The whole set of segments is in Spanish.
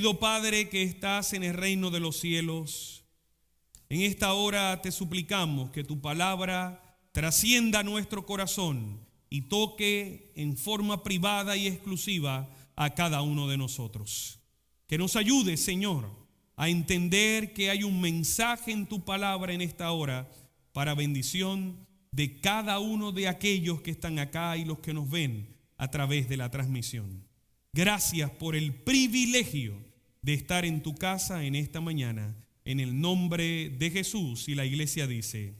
Querido Padre que estás en el reino de los cielos, en esta hora te suplicamos que tu palabra trascienda nuestro corazón y toque en forma privada y exclusiva a cada uno de nosotros. Que nos ayude, Señor, a entender que hay un mensaje en tu palabra en esta hora para bendición de cada uno de aquellos que están acá y los que nos ven a través de la transmisión. Gracias por el privilegio de estar en tu casa en esta mañana, en el nombre de Jesús. Y la iglesia dice,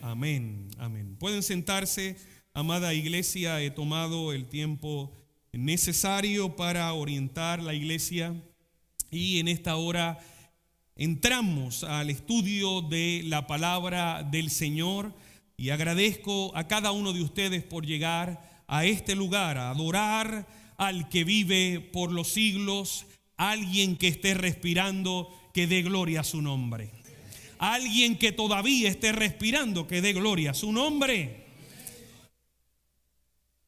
amén, amén. Pueden sentarse, amada iglesia. He tomado el tiempo necesario para orientar la iglesia y en esta hora entramos al estudio de la palabra del Señor y agradezco a cada uno de ustedes por llegar a este lugar, a adorar al que vive por los siglos, alguien que esté respirando, que dé gloria a su nombre. Alguien que todavía esté respirando, que dé gloria a su nombre.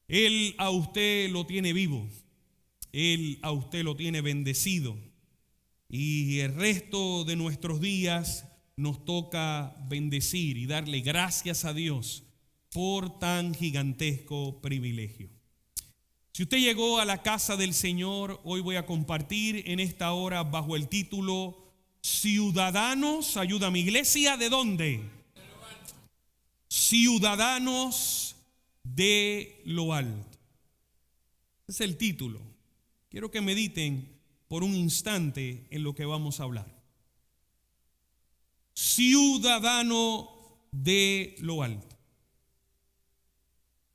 Él a usted lo tiene vivo, Él a usted lo tiene bendecido y el resto de nuestros días nos toca bendecir y darle gracias a Dios por tan gigantesco privilegio. Si usted llegó a la casa del Señor, hoy voy a compartir en esta hora bajo el título Ciudadanos, ayuda a mi iglesia, ¿de dónde? Ciudadanos de lo alto. Ese es el título. Quiero que mediten por un instante en lo que vamos a hablar. Ciudadano de lo alto.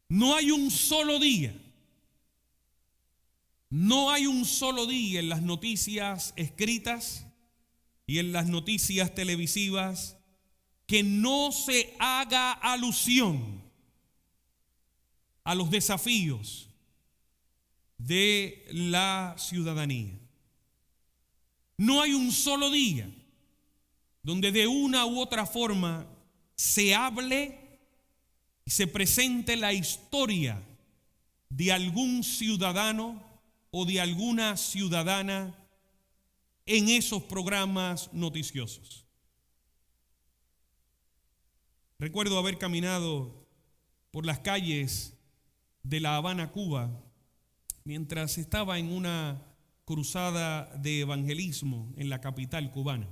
No hay un solo día en las noticias escritas y en las noticias televisivas que no se haga alusión a los desafíos de la ciudadanía. No hay un solo día donde de una u otra forma se hable y se presente la historia de algún ciudadano o de alguna ciudadana en esos programas noticiosos. Recuerdo haber caminado por las calles de La Habana, Cuba, mientras estaba en una cruzada de evangelismo en la capital cubana.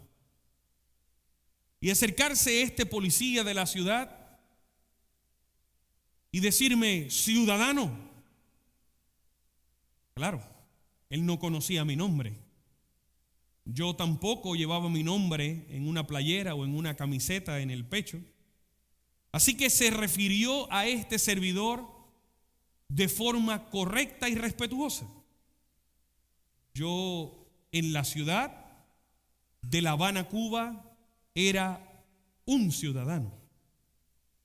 Y acercarse este policía de la ciudad y decirme, ciudadano. Claro, él no conocía mi nombre. Yo tampoco llevaba mi nombre en una playera o en una camiseta en el pecho. Así que se refirió a este servidor de forma correcta y respetuosa. Yo en la ciudad de La Habana, Cuba, era un ciudadano.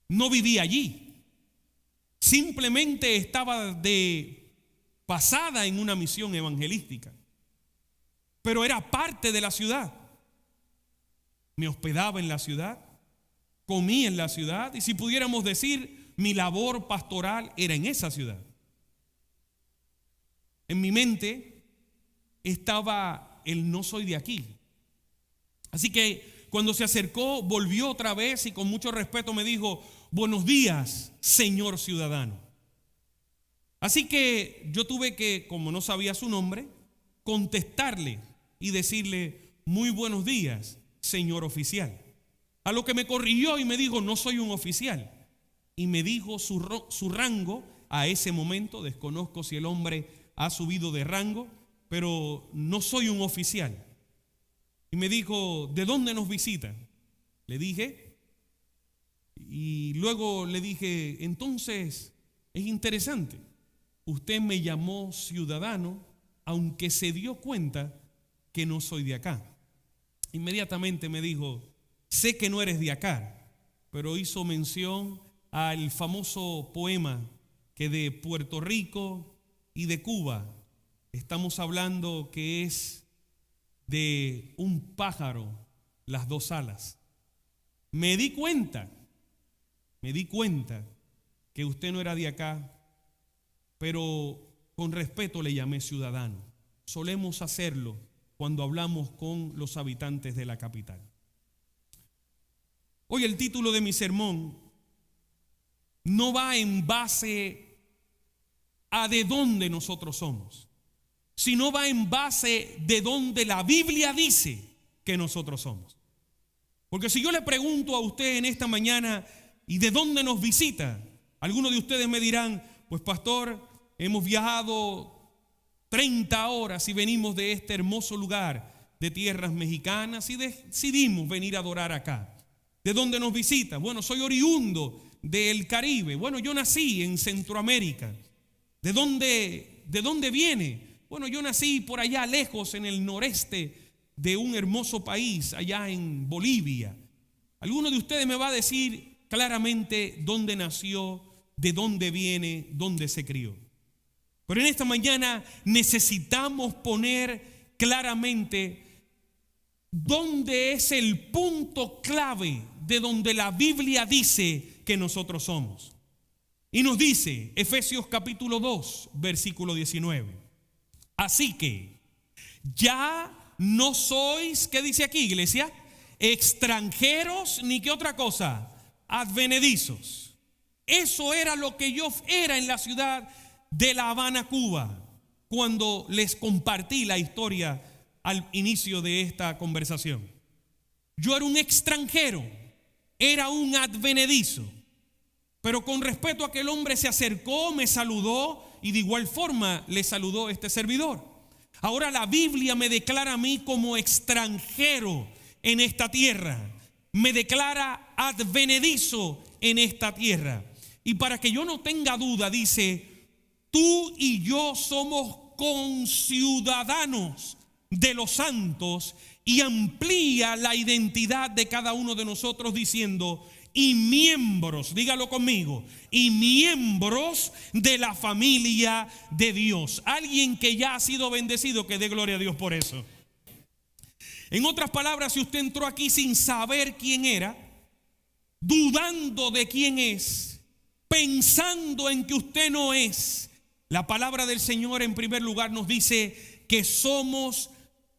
No vivía allí. Simplemente estaba de pasada en una misión evangelística. Pero era parte de la ciudad. Me hospedaba en la ciudad, comí en la ciudad y si pudiéramos decir, mi labor pastoral era en esa ciudad. En mi mente estaba el no soy de aquí. Así que cuando se acercó, volvió otra vez y con mucho respeto me dijo, buenos días, señor ciudadano. Así que yo tuve que, como no sabía su nombre, contestarle y decirle, muy buenos días, señor oficial. A lo que me corrigió y me dijo, no soy un oficial. Y me dijo su rango a ese momento, desconozco si el hombre ha subido de rango, pero no soy un oficial. Y me dijo, ¿de dónde nos visita? Le dije, y luego le dije, entonces es interesante. Usted me llamó ciudadano, aunque se dio cuenta que no soy de acá. Inmediatamente me dijo, sé que no eres de acá, pero hizo mención al famoso poema que de Puerto Rico y de Cuba estamos hablando que es de un pájaro, las dos alas. Me di cuenta que usted no era de acá, pero con respeto le llamé ciudadano. Solemos hacerlo cuando hablamos con los habitantes de la capital. Hoy el título de mi sermón no va en base a de dónde nosotros somos, sino va en base de dónde la Biblia dice que nosotros somos. Porque si yo le pregunto a usted en esta mañana, ¿y de dónde nos visita? Algunos de ustedes me dirán, pues pastor, hemos viajado 30 horas y venimos de este hermoso lugar de tierras mexicanas y decidimos venir a adorar acá. ¿De dónde nos visita? Bueno, soy oriundo del Caribe. Bueno, yo nací en Centroamérica. ¿De dónde viene? Bueno, yo nací por allá lejos en el noreste de un hermoso país, allá en Bolivia. Alguno de ustedes me va a decir claramente dónde nació, de dónde viene, dónde se crió. Pero en esta mañana necesitamos poner claramente dónde es el punto clave de donde la Biblia dice que nosotros somos. Y nos dice Efesios capítulo 2, versículo 19. Así que ya no sois, ¿qué dice aquí, iglesia? Extranjeros, ni qué otra cosa, advenedizos. Eso era lo que yo era en la ciudad de La Habana, Cuba, cuando les compartí la historia al inicio de esta conversación. Yo era un extranjero, era un advenedizo, pero con respeto a aquel hombre se acercó, me saludó y de igual forma le saludó este servidor. Ahora la Biblia me declara a mí como extranjero en esta tierra, me declara advenedizo en esta tierra. Y para que yo no tenga duda, dice: tú y yo somos conciudadanos de los santos, y amplía la identidad de cada uno de nosotros diciendo: y miembros, dígalo conmigo, y miembros de la familia de Dios. Alguien que ya ha sido bendecido, que dé gloria a Dios por eso. En otras palabras, si usted entró aquí sin saber quién era, dudando de quién es, pensando en que usted no es, la palabra del Señor en primer lugar nos dice que somos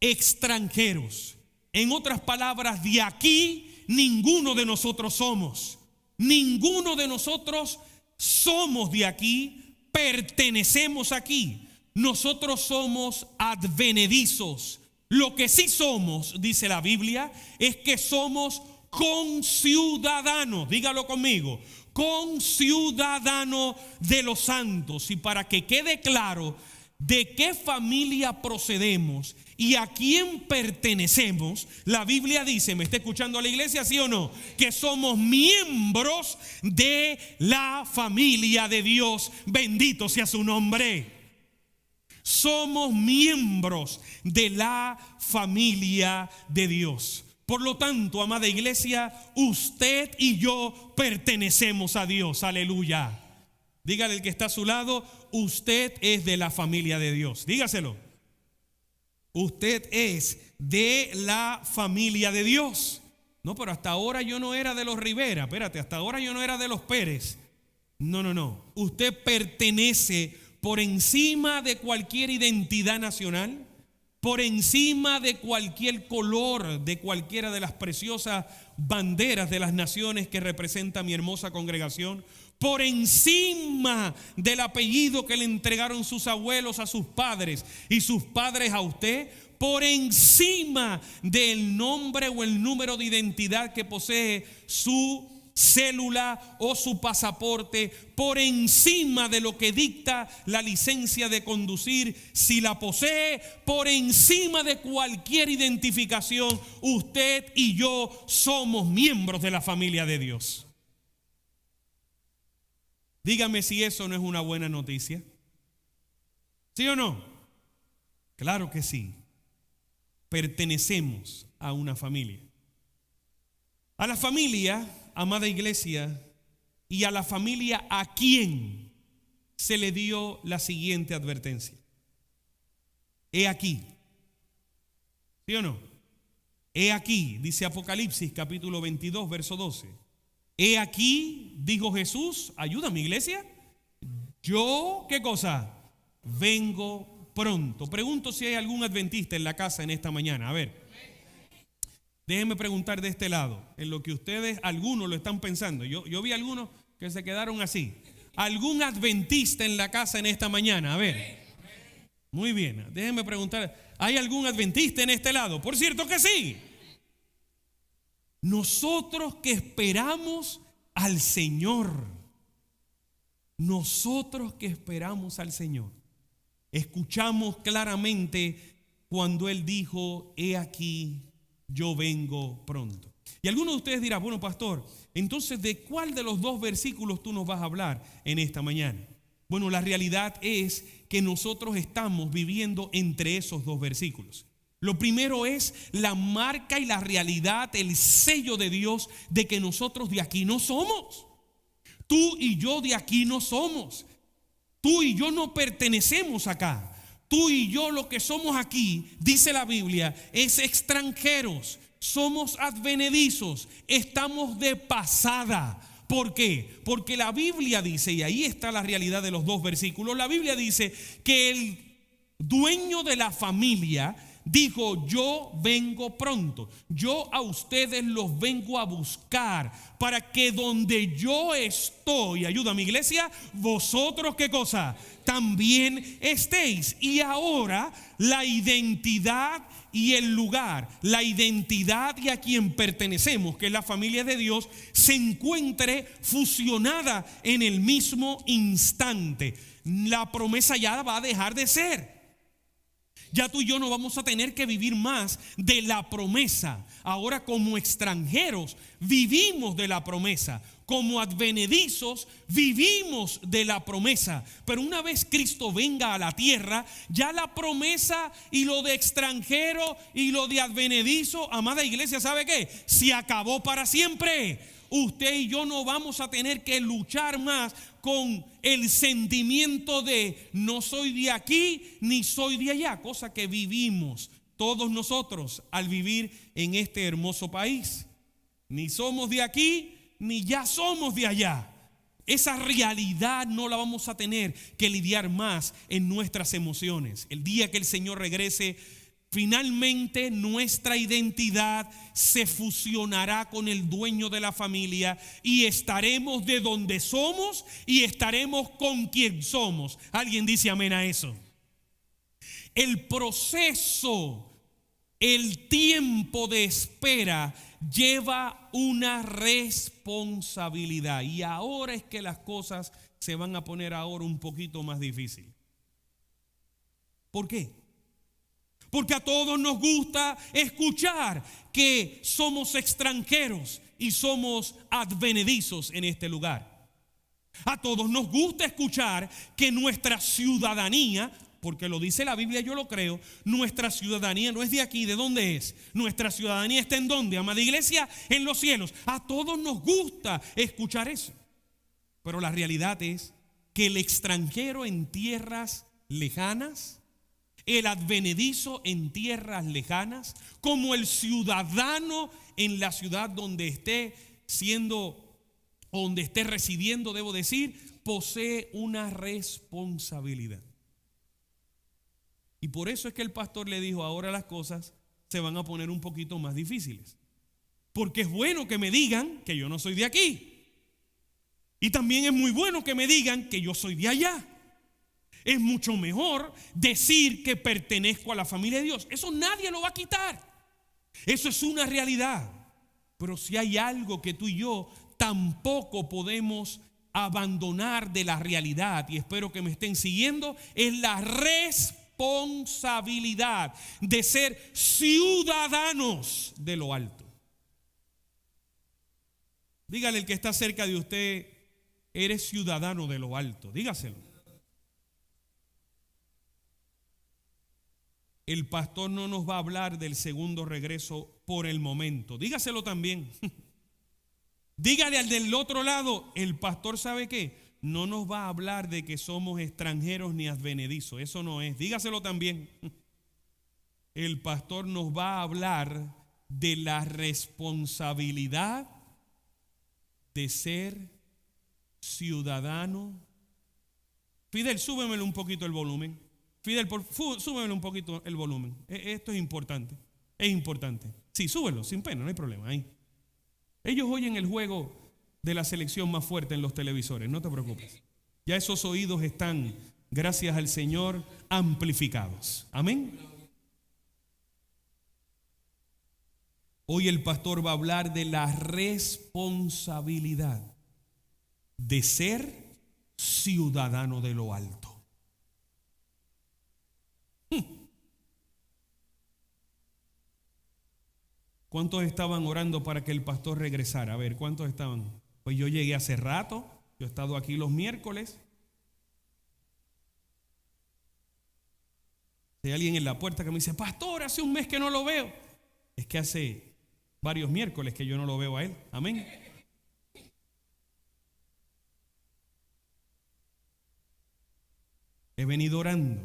extranjeros. En otras palabras, de aquí ninguno de nosotros somos. Ninguno de nosotros somos de aquí, pertenecemos aquí. Nosotros somos advenedizos. Lo que sí somos, dice la Biblia, es que somos conciudadanos. Dígalo conmigo: conciudadanos de los santos. Y para que quede claro de qué familia procedemos y a quién pertenecemos, la Biblia dice, ¿me está escuchando la iglesia, sí o no?, que somos miembros de la familia de Dios. Bendito sea su nombre. Somos miembros de la familia de Dios. Por lo tanto, amada iglesia, usted y yo pertenecemos a Dios. Aleluya. Dígale al que está a su lado: usted es de la familia de Dios. Dígaselo. Usted es de la familia de Dios. No, pero hasta ahora yo no era de los Rivera. Espérate, hasta ahora yo no era de los Pérez. No. Usted pertenece por encima de cualquier identidad nacional, por encima de cualquier color, de cualquiera de las preciosas banderas de las naciones que representa mi hermosa congregación, por encima del apellido que le entregaron sus abuelos a sus padres y sus padres a usted, por encima del nombre o el número de identidad que posee su célula o su pasaporte, por encima de lo que dicta la licencia de conducir, si la posee, por encima de cualquier identificación, usted y yo somos miembros de la familia de Dios. Dígame si eso no es una buena noticia. ¿Sí o no? Claro que sí. Pertenecemos a una familia. A la familia, amada iglesia, y a la familia a quien se le dio la siguiente advertencia: he aquí. ¿Sí o no? He aquí, dice Apocalipsis capítulo 22, verso 12. He aquí, dijo Jesús, ayúdame iglesia, yo, ¿qué cosa? Vengo pronto. Pregunto si hay algún adventista en la casa en esta mañana. A ver, déjenme preguntar de este lado, en lo que ustedes, algunos lo están pensando. Yo vi algunos que se quedaron así. ¿Algún adventista en la casa en esta mañana? A ver. Muy bien, déjenme preguntar, ¿hay algún adventista en este lado? Por cierto que sí. Nosotros que esperamos al Señor, nosotros que esperamos al Señor, escuchamos claramente cuando Él dijo, he aquí, yo vengo pronto. Y algunos de ustedes dirán, bueno, pastor, entonces, ¿de cuál de los dos versículos tú nos vas a hablar en esta mañana? Bueno, la realidad es que nosotros estamos viviendo entre esos dos versículos. Lo primero es la marca y la realidad, el sello de Dios de que nosotros de aquí no somos. Tú y yo de aquí no somos. Tú y yo no pertenecemos acá. Tú y yo lo que somos aquí, dice la Biblia, es extranjeros. Somos advenedizos. Estamos de pasada. ¿Por qué? Porque la Biblia dice, y ahí está la realidad de los dos versículos, la Biblia dice que el dueño de la familia dijo, yo vengo pronto, yo a ustedes los vengo a buscar para que donde yo estoy, ayúdame iglesia, vosotros ¿qué cosa? También estéis. Y ahora la identidad y el lugar, la identidad y a quien pertenecemos, que es la familia de Dios, se encuentre fusionada en el mismo instante. La promesa ya va a dejar de ser. Ya tú y yo no vamos a tener que vivir más de la promesa. Ahora como extranjeros vivimos de la promesa. Como advenedizos vivimos de la promesa. Pero una vez Cristo venga a la tierra, ya la promesa y lo de extranjero y lo de advenedizo, amada iglesia, ¿sabe qué? Se acabó para siempre. Usted y yo no vamos a tener que luchar más con el sentimiento de no soy de aquí ni soy de allá, cosa que vivimos todos nosotros al vivir en este hermoso país. Ni somos de aquí ni ya somos de allá. Esa realidad no la vamos a tener que lidiar más en nuestras emociones. El día que el Señor regrese, finalmente nuestra identidad se fusionará con el dueño de la familia y estaremos de donde somos y estaremos con quien somos. ¿Alguien dice amén a eso? El proceso, el tiempo de espera lleva una responsabilidad y ahora es que las cosas se van a poner ahora un poquito más difíciles. ¿Por qué? Porque a todos nos gusta escuchar que somos extranjeros y somos advenedizos en este lugar. A todos nos gusta escuchar que nuestra ciudadanía, porque lo dice la Biblia, yo lo creo, nuestra ciudadanía no es de aquí. ¿De dónde es? Nuestra ciudadanía está ¿en dónde? Amada iglesia, en los cielos. A todos nos gusta escuchar eso. Pero la realidad es que el extranjero en tierras lejanas, el advenedizo en tierras lejanas, como el ciudadano en la ciudad donde esté siendo, donde esté residiendo, debo decir, posee una responsabilidad. Y por eso es que el pastor le dijo, ahora las cosas se van a poner un poquito más difíciles. Porque es bueno que me digan que yo no soy de aquí. Y también es muy bueno que me digan que yo soy de allá. Es mucho mejor decir que pertenezco a la familia de Dios. Eso nadie lo va a quitar. Eso es una realidad. Pero si hay algo que tú y yo tampoco podemos abandonar de la realidad, y espero que me estén siguiendo, es la responsabilidad de ser ciudadanos de lo alto. Dígale al que está cerca de usted, eres ciudadano de lo alto. Dígaselo. El pastor no nos va a hablar del segundo regreso por el momento. Dígaselo también. Dígale al del otro lado, el pastor ¿sabe qué? No nos va a hablar de que somos extranjeros ni advenedizos. Eso no es. Dígaselo también. El pastor nos va a hablar de la responsabilidad de ser ciudadano. Fidel, súbemelo un poquito el volumen. Fidel, súbeme un poquito el volumen. Esto es importante. Es importante. Sí, súbelo, sin pena, no hay problema. Ahí. Ellos oyen el juego de la selección más fuerte en los televisores, no te preocupes. Ya esos oídos están, gracias al Señor, amplificados. Amén. Hoy el pastor va a hablar de la responsabilidad de ser ciudadano de lo alto. ¿Cuántos estaban orando para que el pastor regresara? A ver, ¿cuántos estaban? Pues yo llegué hace rato, yo he estado aquí los miércoles. Hay alguien en la puerta que me dice, pastor, hace un mes que no lo veo. Es que hace varios miércoles que yo no lo veo a él. Amén. He venido orando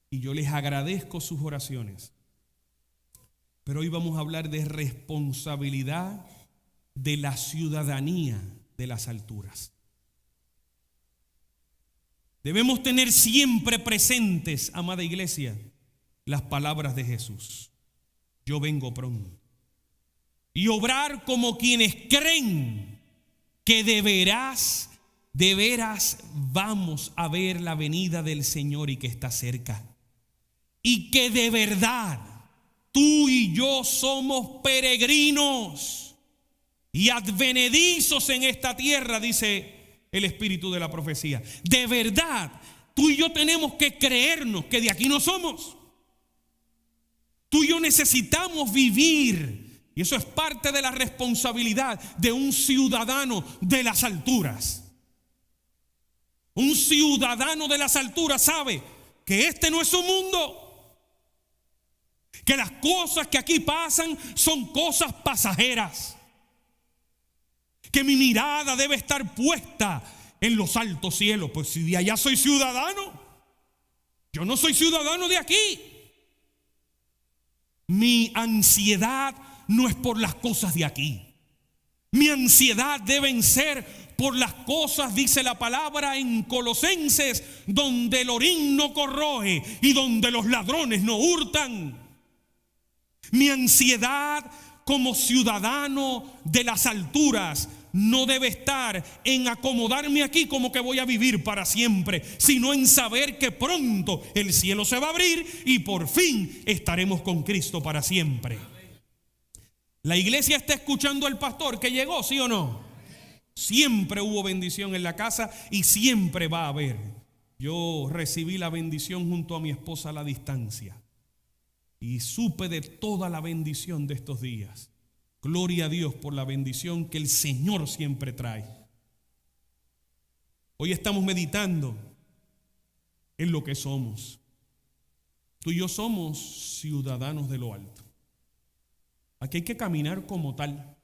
y yo les agradezco sus oraciones. Pero hoy vamos a hablar de responsabilidad de la ciudadanía de las alturas. Debemos tener siempre presentes, amada iglesia, las palabras de Jesús. Yo vengo pronto. Y obrar como quienes creen que de veras vamos a ver la venida del Señor y que está cerca. Y que de verdad tú y yo somos peregrinos y advenedizos en esta tierra, dice el espíritu de la profecía. De verdad, tú y yo tenemos que creernos que de aquí no somos. Tú y yo necesitamos vivir, y eso es parte de la responsabilidad de un ciudadano de las alturas. Un ciudadano de las alturas sabe que este no es su mundo. Que las cosas que aquí pasan son cosas pasajeras. Que mi mirada debe estar puesta en los altos cielos. Pues si de allá soy ciudadano, yo no soy ciudadano de aquí. Mi ansiedad no es por las cosas de aquí. Mi ansiedad deben ser por las cosas, dice la palabra en Colosenses, donde el orín no corroe y donde los ladrones no hurtan. Mi ansiedad como ciudadano de las alturas no debe estar en acomodarme aquí como que voy a vivir para siempre, sino en saber que pronto el cielo se va a abrir y por fin estaremos con Cristo para siempre. La iglesia está escuchando al pastor que llegó, ¿sí o no? Siempre hubo bendición en la casa y siempre va a haber. Yo recibí la bendición junto a mi esposa a la distancia. Y supe de toda la bendición de estos días. Gloria a Dios por la bendición que el Señor siempre trae. Hoy estamos meditando en lo que somos. Tú y yo somos ciudadanos de lo alto. Aquí hay que caminar como tal.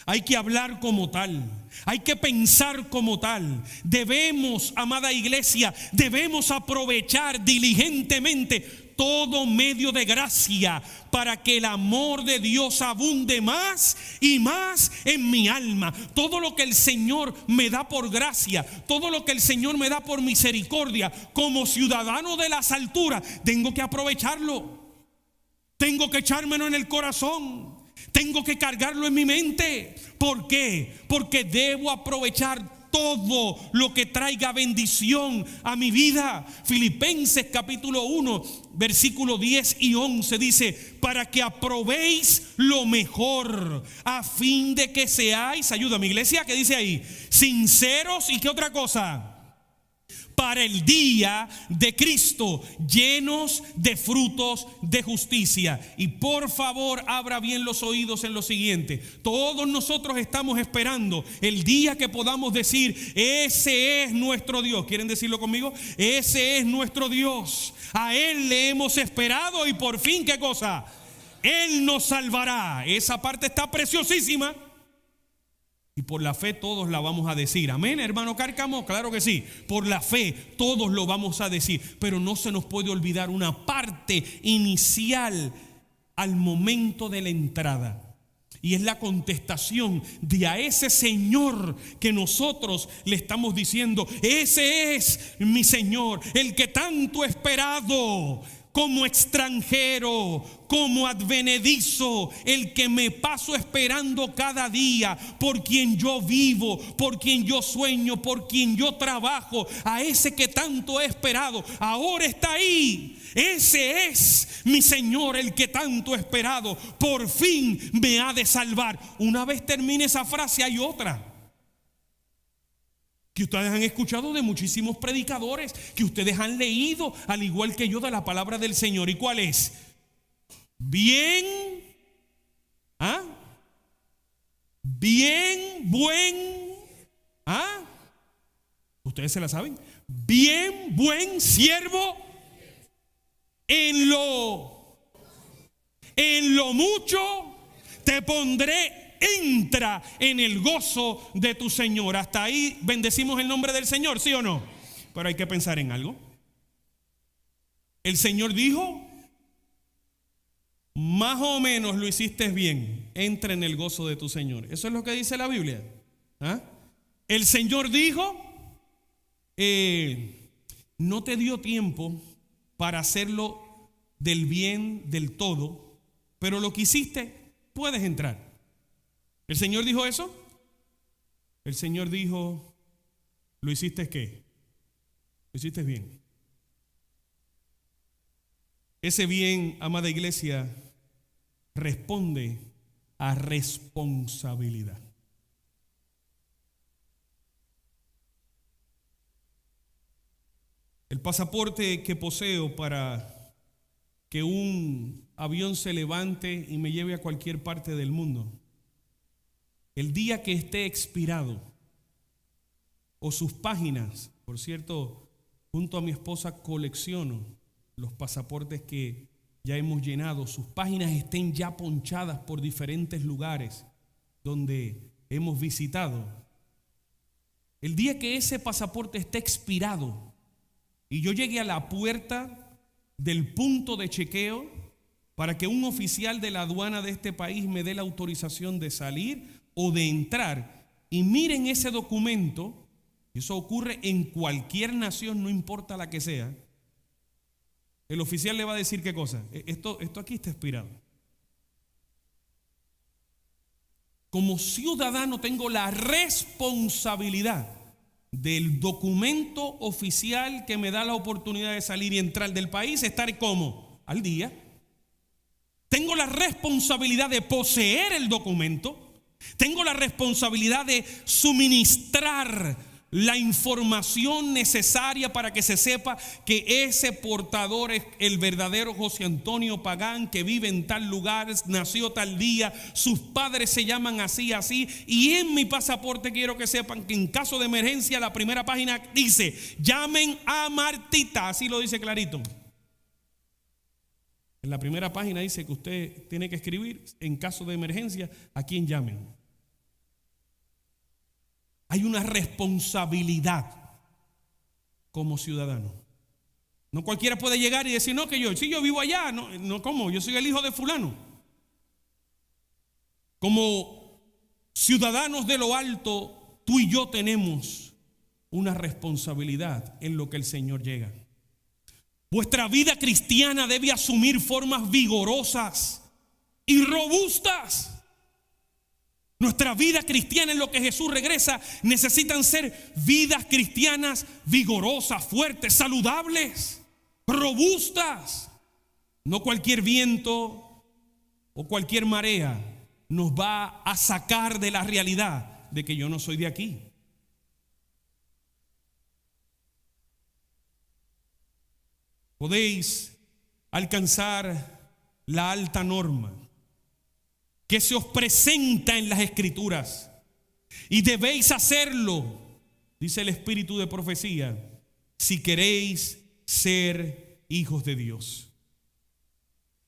Hay que hablar como tal. Hay que pensar como tal. Debemos, amada iglesia, debemos aprovechar diligentemente todo medio de gracia para que el amor de Dios abunde más y más en mi alma. Todo lo que el Señor me da por gracia, todo lo que el Señor me da por misericordia, como ciudadano de las alturas, tengo que aprovecharlo. Tengo que echármelo en el corazón. Tengo que cargarlo en mi mente. ¿Por qué? Porque debo aprovechar todo lo que traiga bendición a mi vida. Filipenses capítulo 1, versículo 10 y 11 dice: para que aprobéis lo mejor, a fin de que seáis, ayúdame iglesia, ¿qué dice ahí? Sinceros y ¿qué otra cosa? Para el día de Cristo, llenos de frutos de justicia. Y por favor, abra bien los oídos en lo siguiente. Todos nosotros estamos esperando el día que podamos decir: ese es nuestro Dios. ¿Quieren decirlo conmigo? Ese es nuestro Dios. A Él le hemos esperado y por fin, ¿qué cosa? Él nos salvará. Esa parte está preciosísima. Y por la fe todos la vamos a decir. Amén, hermano Cárcamo, claro que sí. Por la fe todos lo vamos a decir. Pero no se nos puede olvidar una parte inicial al momento de la entrada. Y es la contestación de a ese Señor que nosotros le estamos diciendo: ese es mi Señor, el que tanto he esperado. Como extranjero, como advenedizo, el que me paso esperando cada día, por quien yo vivo, por quien yo sueño, por quien yo trabajo, a ese que tanto he esperado, ahora está ahí. Ese es mi Señor, el que tanto he esperado, por fin me ha de salvar. Una vez termine esa frase, hay otra que ustedes han escuchado de muchísimos predicadores, que ustedes han leído, al igual que yo, de la palabra del Señor. ¿Y cuál es? Bien, buen, ustedes se la saben. Bien, buen siervo, en lo mucho te pondré. Entra en el gozo de tu Señor. Hasta ahí bendecimos el nombre del Señor, ¿sí o no? Pero hay que pensar en algo. El Señor dijo: más o menos lo hiciste bien, entra en el gozo de tu Señor. Eso es lo que dice la Biblia. El Señor dijo: no te dio tiempo para hacerlo del bien del todo, pero lo que hiciste, puedes entrar. ¿El Señor dijo eso? El Señor dijo: ¿lo hiciste qué? Lo hiciste bien. Ese bien, amada iglesia, responde a responsabilidad. El pasaporte que poseo para que un avión se levante y me lleve a cualquier parte del mundo, el día que esté expirado, o sus páginas, por cierto, junto a mi esposa colecciono los pasaportes que ya hemos llenado, sus páginas estén ya ponchadas por diferentes lugares donde hemos visitado. El día que ese pasaporte esté expirado y yo llegue a la puerta del punto de chequeo para que un oficial de la aduana de este país me dé la autorización de salir o de entrar, y miren ese documento, eso ocurre en cualquier nación, no importa la que sea, el oficial le va a decir: ¿qué cosa? Esto aquí está expirado. Como ciudadano tengo la responsabilidad del documento oficial que me da la oportunidad de salir y entrar del país, estar como al día. Tengo la responsabilidad de poseer el documento. Tengo la responsabilidad de suministrar la información necesaria para que se sepa que ese portador es el verdadero José Antonio Pagán, que vive en tal lugar, nació tal día, sus padres se llaman así, y en mi pasaporte quiero que sepan que en caso de emergencia la primera página dice: llamen a Martita, así lo dice clarito. En la primera página dice que usted tiene que escribir, en caso de emergencia, a quién llamen. Hay una responsabilidad como ciudadano. No cualquiera puede llegar y decir: no, que yo vivo allá. No, ¿cómo? Yo soy el hijo de fulano. Como ciudadanos de lo alto, tú y yo tenemos una responsabilidad en lo que el Señor llega. Vuestra vida cristiana debe asumir formas vigorosas y robustas. Nuestra vida cristiana, en lo que Jesús regresa, necesitan ser vidas cristianas vigorosas, fuertes, saludables, robustas. No cualquier viento o cualquier marea nos va a sacar de la realidad de que yo no soy de aquí. Podéis alcanzar la alta norma que se os presenta en las Escrituras, y debéis hacerlo, dice el Espíritu de profecía, si queréis ser hijos de Dios.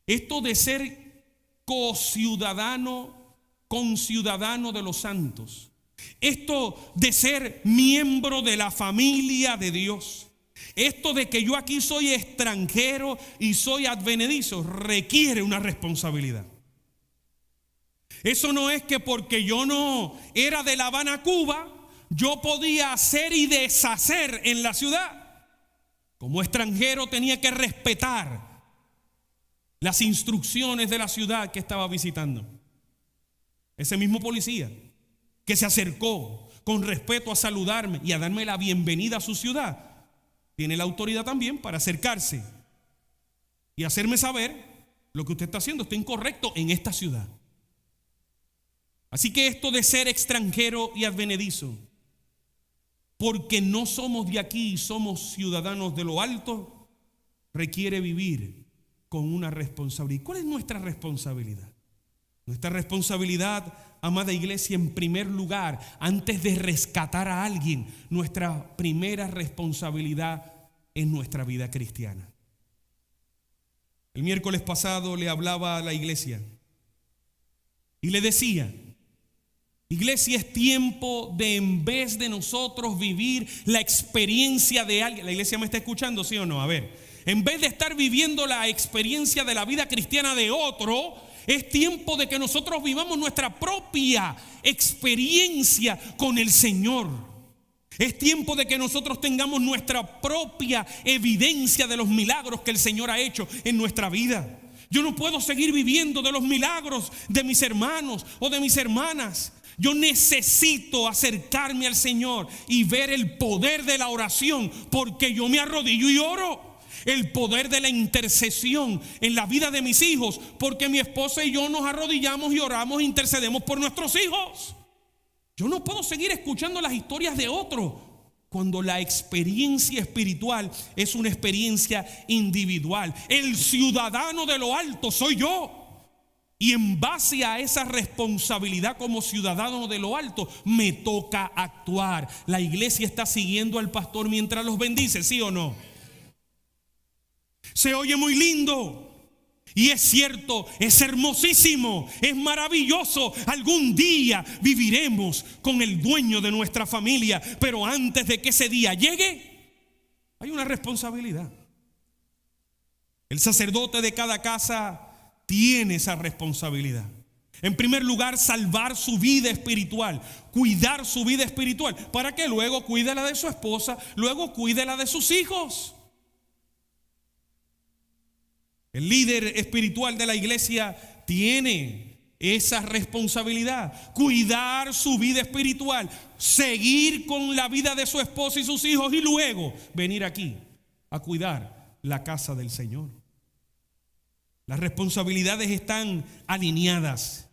Esto de ser conciudadano de los santos, esto de ser miembro de la familia de Dios, esto de que yo aquí soy extranjero y soy advenedizo, requiere una responsabilidad. Eso no es que porque yo no era de La Habana, Cuba, yo podía hacer y deshacer en la ciudad. Como extranjero tenía que respetar las instrucciones de la ciudad que estaba visitando. Ese mismo policía que se acercó con respeto a saludarme y a darme la bienvenida a su ciudad, tiene la autoridad también para acercarse y hacerme saber: lo que usted está haciendo está incorrecto en esta ciudad. Así que esto de ser extranjero y advenedizo, porque no somos de aquí, somos ciudadanos de lo alto, requiere vivir con una responsabilidad. ¿Cuál es nuestra responsabilidad? Nuestra responsabilidad, amada iglesia, en primer lugar, antes de rescatar a alguien, nuestra primera responsabilidad es nuestra vida cristiana. El miércoles pasado le hablaba a la iglesia y le decía: iglesia, es tiempo de, en vez de nosotros vivir la experiencia de alguien. ¿La iglesia me está escuchando, sí o no? A ver, en vez de estar viviendo la experiencia de la vida cristiana de otro, es tiempo de que nosotros vivamos nuestra propia experiencia con el Señor. Es tiempo de que nosotros tengamos nuestra propia evidencia de los milagros que el Señor ha hecho en nuestra vida. Yo no puedo seguir viviendo de los milagros de mis hermanos o de mis hermanas. Yo necesito acercarme al Señor y ver el poder de la oración, porque yo me arrodillo y oro. El poder de la intercesión en la vida de mis hijos, porque mi esposa y yo nos arrodillamos y oramos e intercedemos por nuestros hijos. Yo no puedo seguir escuchando las historias de otros cuando la experiencia espiritual es una experiencia individual. El ciudadano de lo alto soy yo. Y en base a esa responsabilidad como ciudadano de lo alto, me toca actuar. La iglesia está siguiendo al pastor mientras los bendice, ¿sí o no? Se oye muy lindo. Y es cierto, es hermosísimo, es maravilloso. Algún día viviremos con el dueño de nuestra familia. Pero antes de que ese día llegue, hay una responsabilidad. El sacerdote de cada casa tiene esa responsabilidad. En primer lugar, salvar su vida espiritual, cuidar su vida espiritual, para que luego cuide la de su esposa, luego cuide la de sus hijos. El líder espiritual de la iglesia tiene esa responsabilidad: cuidar su vida espiritual, seguir con la vida de su esposa y sus hijos, y luego venir aquí a cuidar la casa del Señor. Las responsabilidades están alineadas.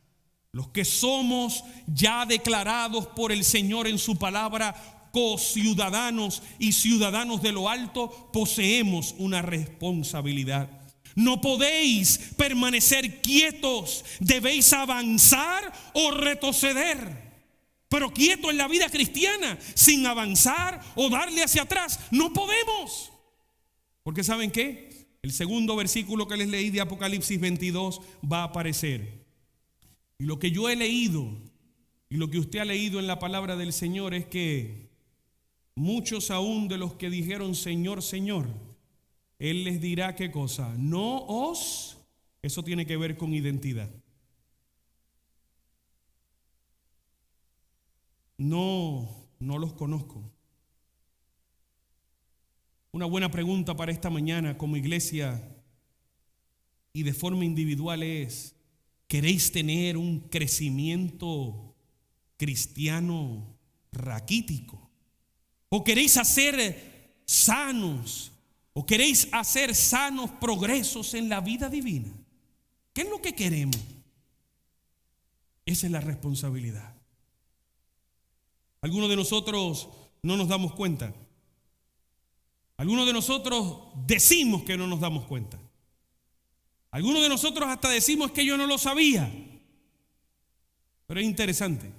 Los que somos ya declarados por el Señor en su palabra co-ciudadanos y ciudadanos de lo alto, poseemos una responsabilidad. No podéis permanecer quietos, debéis avanzar o retroceder. Pero quieto en la vida cristiana, sin avanzar o darle hacia atrás, no podemos. Porque ¿saben qué? El segundo versículo que les leí de Apocalipsis 22 va a aparecer. Y lo que yo he leído y lo que usted ha leído en la palabra del Señor es que muchos aún de los que dijeron Señor, Señor, Él les dirá ¿qué cosa? No os, eso tiene que ver con identidad. No los conozco. Una buena pregunta para esta mañana como iglesia y de forma individual es: ¿queréis tener un crecimiento cristiano raquítico? ¿O queréis hacer sanos? ¿O queréis hacer sanos progresos en la vida divina? ¿Qué es lo que queremos? Esa es la responsabilidad. Algunos de nosotros no nos damos cuenta. Algunos de nosotros decimos que no nos damos cuenta. Algunos de nosotros hasta decimos que yo no lo sabía. Pero es interesante.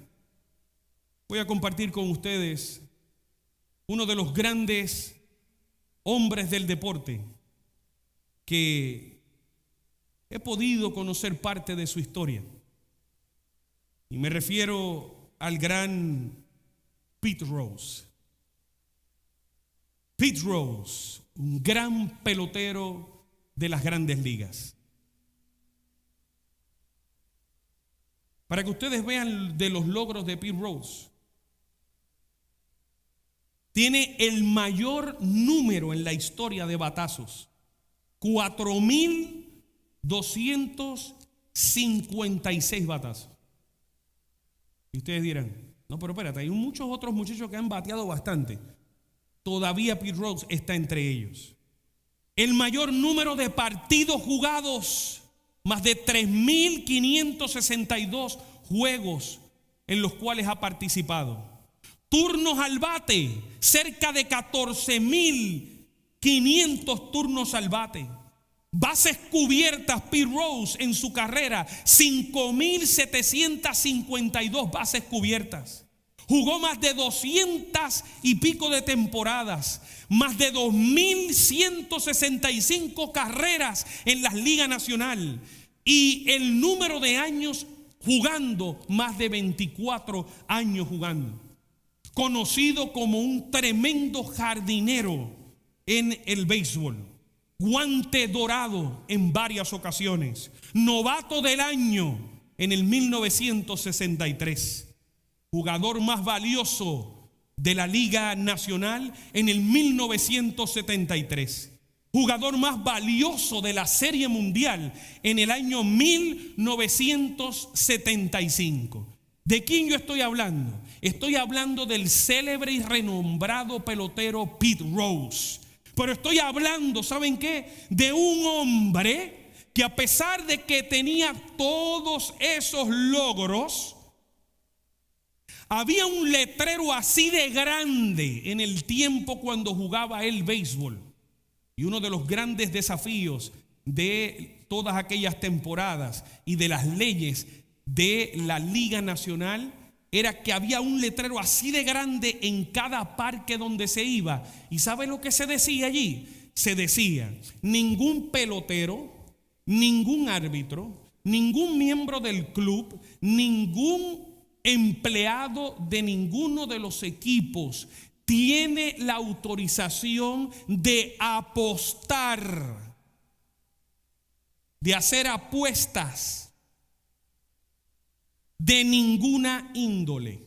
Voy a compartir con ustedes uno de los grandes hombres del deporte que he podido conocer parte de su historia. Y me refiero al gran Pete Rose. Pete Rose, un gran pelotero de las grandes ligas. para que ustedes vean de los logros de Pete Rose. Tiene el mayor número en la historia de batazos, 4,256 batazos. Y ustedes dirán, no, pero espérate, hay muchos otros muchachos que han bateado bastante. Todavía Pete Rose está entre ellos. El mayor número de partidos jugados, más de 3,562 juegos en los cuales ha participado. Turnos al bate, cerca de 14,500 turnos al bate. Bases cubiertas, Pete Rose en su carrera, 5,752 bases cubiertas. Jugó más de 200 y pico de temporadas, más de 2,165 carreras en la Liga Nacional y el número de años jugando, más de 24 años jugando. Conocido como un tremendo jardinero en el béisbol, guante dorado en varias ocasiones, novato del año en el 1963, jugador más valioso de la Liga Nacional en el 1973, jugador más valioso de la Serie Mundial en el año 1975. ¿De quién yo estoy hablando? Estoy hablando del célebre y renombrado pelotero Pete Rose. Pero estoy hablando, ¿saben qué? De un hombre que, a pesar de que tenía todos esos logros, había un letrero así de grande en el tiempo cuando jugaba el béisbol. Y uno de los grandes desafíos de todas aquellas temporadas y de las leyes de la Liga Nacional era que había un letrero así de grande en cada parque donde se iba. ¿Y sabe lo que se decía allí? Se decía: ningún pelotero, ningún árbitro, ningún miembro del club, ningún empleado de ninguno de los equipos tiene la autorización de apostar, de hacer apuestas de ninguna índole.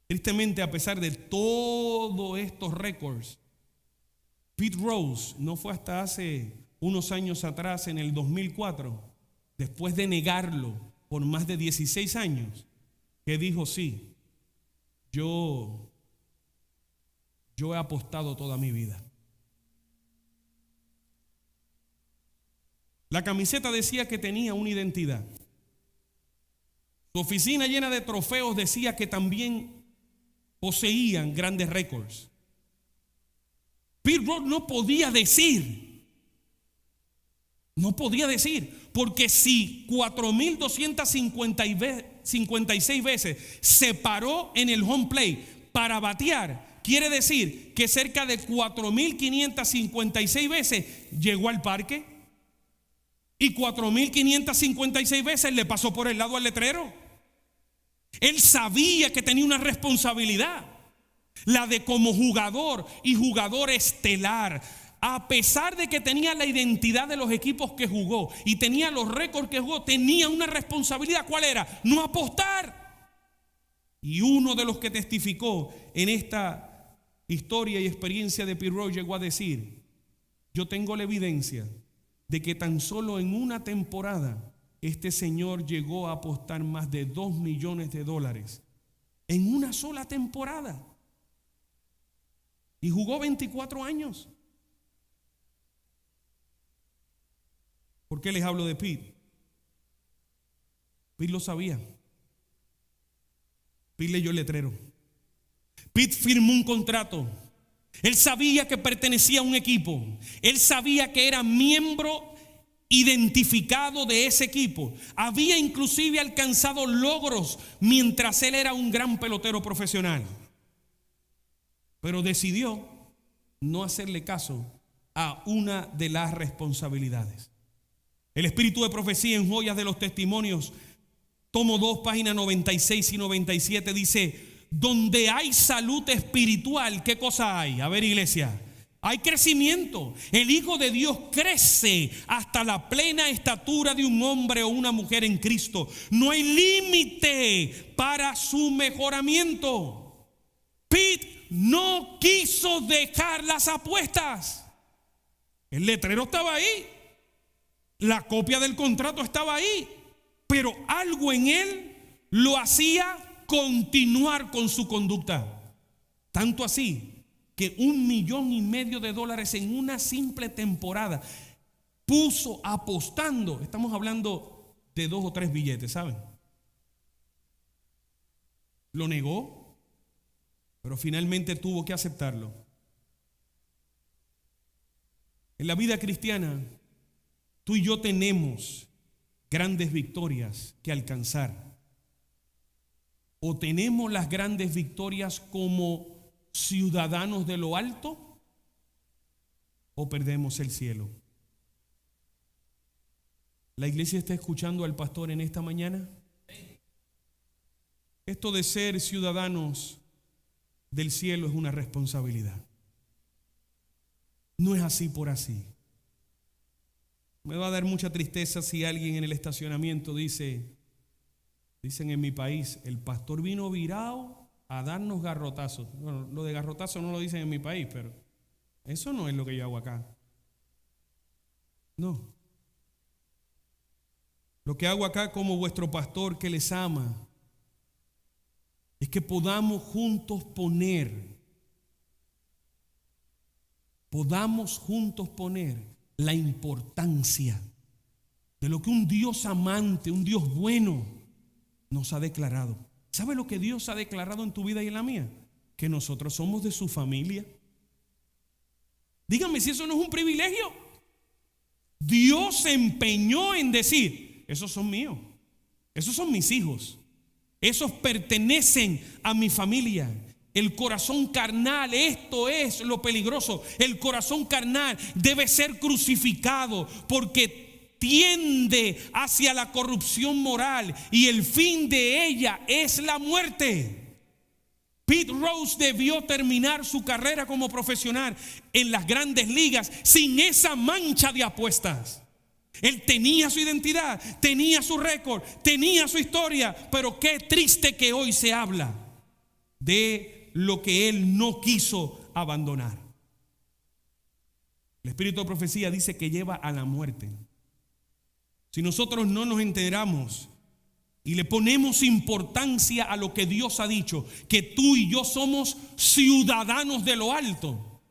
Tristemente, a pesar de todos estos récords, Pete Rose no fue hasta hace unos años atrás, en el 2004, después de negarlo por más de 16 años, que dijo: sí, yo he apostado toda mi vida. La camiseta decía que tenía una identidad. Su oficina, llena de trofeos, decía que también poseían grandes récords. Pete Rose no podía decir, porque si 4,256 veces se paró en el home plate para batear, quiere decir que cerca de 4,556 veces llegó al parque. Y 4,556 veces le pasó por el lado al letrero. Él sabía que tenía una responsabilidad, la de, como jugador y jugador estelar, a pesar de que tenía la identidad de los equipos que jugó y tenía los récords que jugó, tenía una responsabilidad. ¿Cuál era? No apostar. Y uno de los que testificó en esta historia y experiencia de Pete Rose llegó a decir: yo tengo la evidencia de que tan solo en una temporada este señor llegó a apostar más de $2 millones en una sola temporada. Y jugó 24 años. ¿Por qué les hablo de Pete? Pete lo sabía. Pete leyó el letrero. Pete firmó un contrato. Él sabía que pertenecía a un equipo. Él sabía que era miembro identificado de ese equipo. Había inclusive alcanzado logros mientras él era un gran pelotero profesional. Pero decidió no hacerle caso a una de las responsabilidades. El espíritu de profecía en Joyas de los Testimonios, tomo 2, páginas 96 y 97, dice: donde hay salud espiritual, ¿qué cosa hay? A ver, iglesia, Hay crecimiento. El Hijo de Dios crece hasta la plena estatura de un hombre o una mujer en Cristo. No hay límite para su mejoramiento. Pete no quiso dejar las apuestas. El letrero estaba ahí. La copia del contrato estaba ahí. Pero algo en él lo hacía continuar con su conducta. Tanto así que $1,5 millones en una simple temporada puso apostando. Estamos hablando de 2 o 3 billetes, ¿saben? Lo negó, pero finalmente tuvo que aceptarlo. En la vida cristiana, tú y yo tenemos grandes victorias que alcanzar. O tenemos las grandes victorias como ciudadanos de lo alto, o perdemos el cielo. ¿La iglesia está escuchando al pastor en esta mañana? Esto de ser ciudadanos del cielo es una responsabilidad. No es así por así. Me va a dar mucha tristeza si alguien en el estacionamiento dicen en mi país, el pastor vino virado a darnos garrotazos. Bueno, lo de garrotazo no lo dicen en mi país, pero eso no es lo que yo hago acá. No. Lo que hago acá como vuestro pastor que les ama es que podamos juntos poner la importancia de lo que un Dios amante, un Dios bueno nos ha declarado. ¿Sabe lo que Dios ha declarado en tu vida y en la mía? Que nosotros somos de su familia. Dígame si eso no es un privilegio. Dios se empeñó en decir, esos son míos, esos son mis hijos, esos pertenecen a mi familia. El corazón carnal, esto es lo peligroso. El corazón carnal debe ser crucificado porque tiende hacia la corrupción moral y el fin de ella es la muerte. Pete Rose debió terminar su carrera como profesional en las grandes ligas sin esa mancha de apuestas. Él tenía su identidad, tenía su récord, tenía su historia, pero qué triste que hoy se habla de lo que él no quiso abandonar. El espíritu de profecía dice que lleva a la muerte. Si nosotros no nos enteramos y le ponemos importancia a lo que Dios ha dicho, que tú y yo somos ciudadanos de lo alto,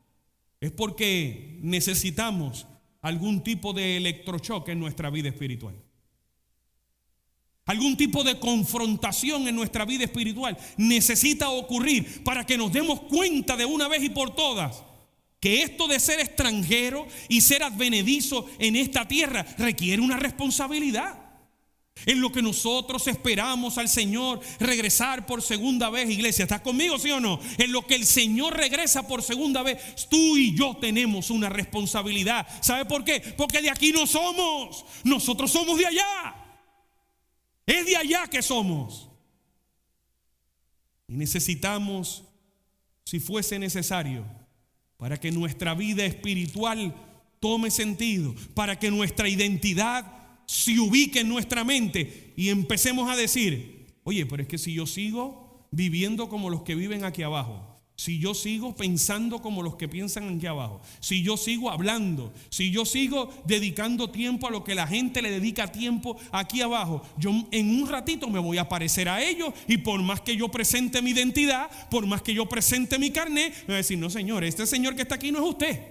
es porque necesitamos algún tipo de electroshock en nuestra vida espiritual. Algún tipo de confrontación en nuestra vida espiritual necesita ocurrir para que nos demos cuenta de una vez y por todas que esto de ser extranjero y ser advenedizo en esta tierra requiere una responsabilidad. En lo que nosotros esperamos al Señor regresar por segunda vez, iglesia, ¿estás conmigo, sí o no? En lo que el Señor regresa por segunda vez, tú y yo tenemos una responsabilidad. ¿Sabe por qué? Porque de aquí no somos, nosotros somos de allá. Es de allá que somos. Y necesitamos, si fuese necesario, para que nuestra vida espiritual tome sentido, para que nuestra identidad se ubique en nuestra mente y empecemos a decir, oye, pero es que si yo sigo viviendo como los que viven aquí abajo, si yo sigo pensando como los que piensan aquí abajo, si yo sigo hablando, si yo sigo dedicando tiempo a lo que la gente le dedica tiempo aquí abajo, yo en un ratito me voy a parecer a ellos y por más que yo presente mi identidad, por más que yo presente mi carnet, me voy a decir, no señor, este señor que está aquí no es usted.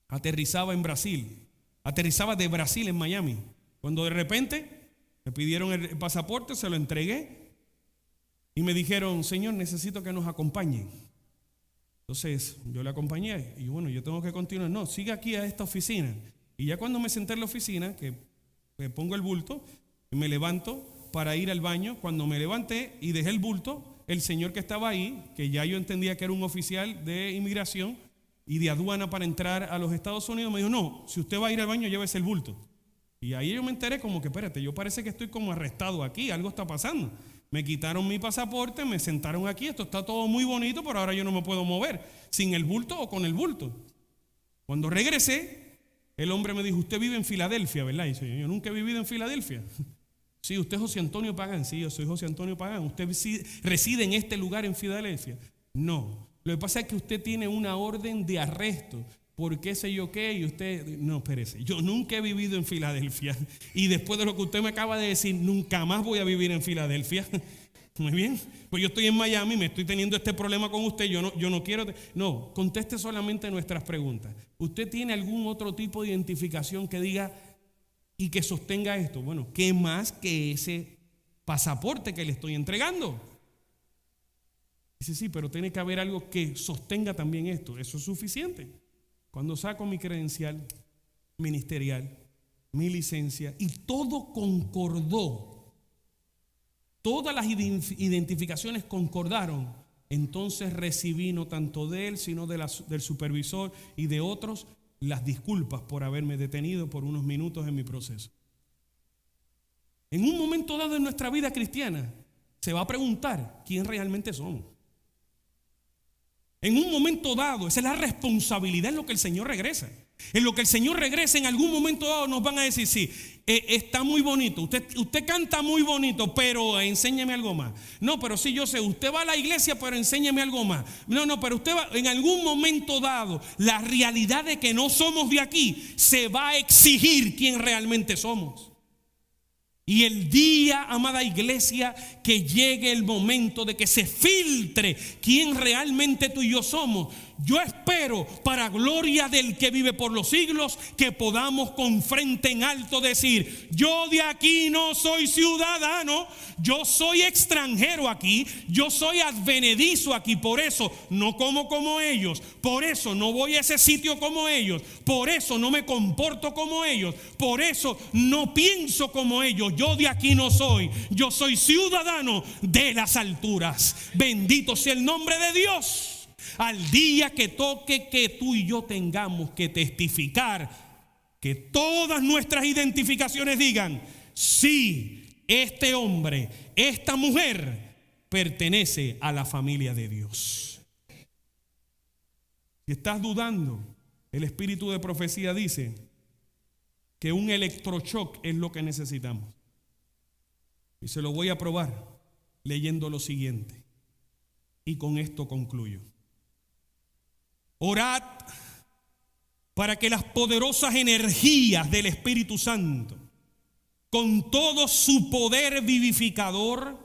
Aterrizaba en Brasil, aterrizaba de Brasil en Miami, cuando de repente me pidieron el pasaporte, se lo entregué. Y me dijeron, Señor, necesito que nos acompañen. Entonces yo le acompañé y bueno, yo tengo que continuar. No, sigue aquí a esta oficina. Y ya cuando me senté en la oficina, que me pongo el bulto, y me levanto para ir al baño. Cuando me levanté y dejé el bulto, el señor que estaba ahí, que ya yo entendía que era un oficial de inmigración y de aduana para entrar a los Estados Unidos, me dijo, no, si usted va a ir al baño, llévese el bulto. Y ahí yo me enteré como que, espérate, yo parece que estoy como arrestado aquí, algo está pasando. Me quitaron mi pasaporte, me sentaron aquí, esto está todo muy bonito, pero ahora yo no me puedo mover, sin el bulto o con el bulto. Cuando regresé, el hombre me dijo, usted vive en Filadelfia, ¿verdad? Y dice, yo nunca he vivido en Filadelfia. Sí, usted es José Antonio Pagán. Sí, yo soy José Antonio Pagán. ¿Usted reside en este lugar en Filadelfia? No. Lo que pasa es que usted tiene una orden de arresto por qué sé yo qué, y usted, no, espérese, yo nunca he vivido en Filadelfia, y después de lo que usted me acaba de decir, nunca más voy a vivir en Filadelfia. Muy bien, pues yo estoy en Miami, me estoy teniendo este problema con usted, yo no quiero, no, conteste solamente nuestras preguntas. ¿Usted tiene algún otro tipo de identificación que diga y que sostenga esto? Bueno, ¿qué más que ese pasaporte que le estoy entregando? Dice, sí, pero tiene que haber algo que sostenga también esto. Eso es suficiente. Cuando saco mi credencial ministerial, mi licencia, y todo concordó, todas las identificaciones concordaron, entonces recibí no tanto de él, sino del supervisor y de otros las disculpas por haberme detenido por unos minutos en mi proceso. En un momento dado en nuestra vida cristiana, se va a preguntar quién realmente somos. En un momento dado, esa es la responsabilidad en lo que el Señor regresa. En lo que el Señor regresa, en algún momento dado nos van a decir, sí, está muy bonito, usted canta muy bonito, pero enséñeme algo más. No, pero sí, yo sé, usted va a la iglesia, pero enséñeme algo más. No, pero usted va, en algún momento dado, la realidad de que no somos de aquí, se va a exigir quién realmente somos. Y el día, amada iglesia, que llegue el momento de que se filtre quién realmente tú y yo somos, yo espero, para gloria del que vive por los siglos, que podamos con frente en alto decir, yo de aquí no soy ciudadano, yo soy extranjero aquí, yo soy advenedizo aquí, por eso no como ellos, por eso no voy a ese sitio como ellos, por eso no me comporto como ellos, por eso no pienso como ellos, yo de aquí no soy, yo soy ciudadano de las alturas. Bendito sea el nombre de Dios. Al día que toque que tú y yo tengamos que testificar, que todas nuestras identificaciones digan, sí, este hombre, esta mujer pertenece a la familia de Dios. Si estás dudando, el espíritu de profecía dice que un electroshock es lo que necesitamos. Y se lo voy a probar leyendo lo siguiente. Y con esto concluyo. Orad para que las poderosas energías del Espíritu Santo, con todo su poder vivificador,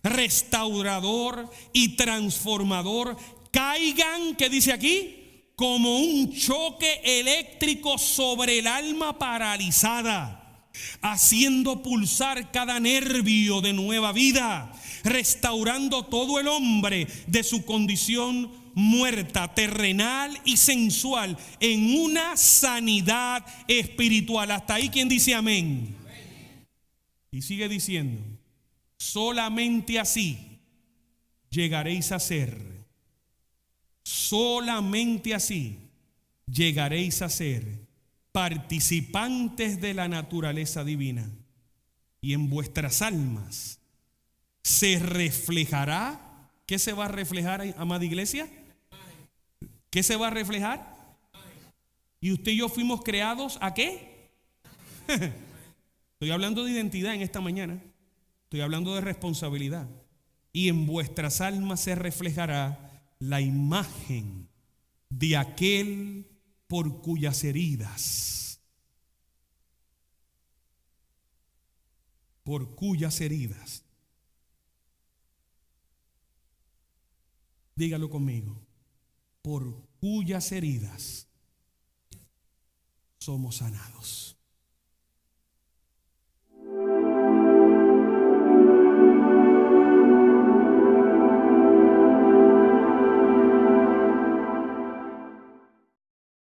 restaurador y transformador, caigan, ¿qué dice aquí? Como un choque eléctrico sobre el alma paralizada, haciendo pulsar cada nervio de nueva vida, restaurando todo el hombre de su condición muerta, terrenal y sensual, en una sanidad espiritual. Hasta ahí, ¿quién dice amén? Y sigue diciendo, solamente así llegaréis a ser, solamente así llegaréis a ser participantes de la naturaleza divina, y en vuestras almas se reflejará. ¿Qué se va a reflejar, amada iglesia? ¿Qué se va a reflejar? Y usted y yo fuimos creados ¿a qué? Estoy hablando de identidad en esta mañana. Estoy hablando de responsabilidad. Y en vuestras almas se reflejará la imagen de aquel por cuyas heridas, dígalo conmigo, por cuyas heridas somos sanados.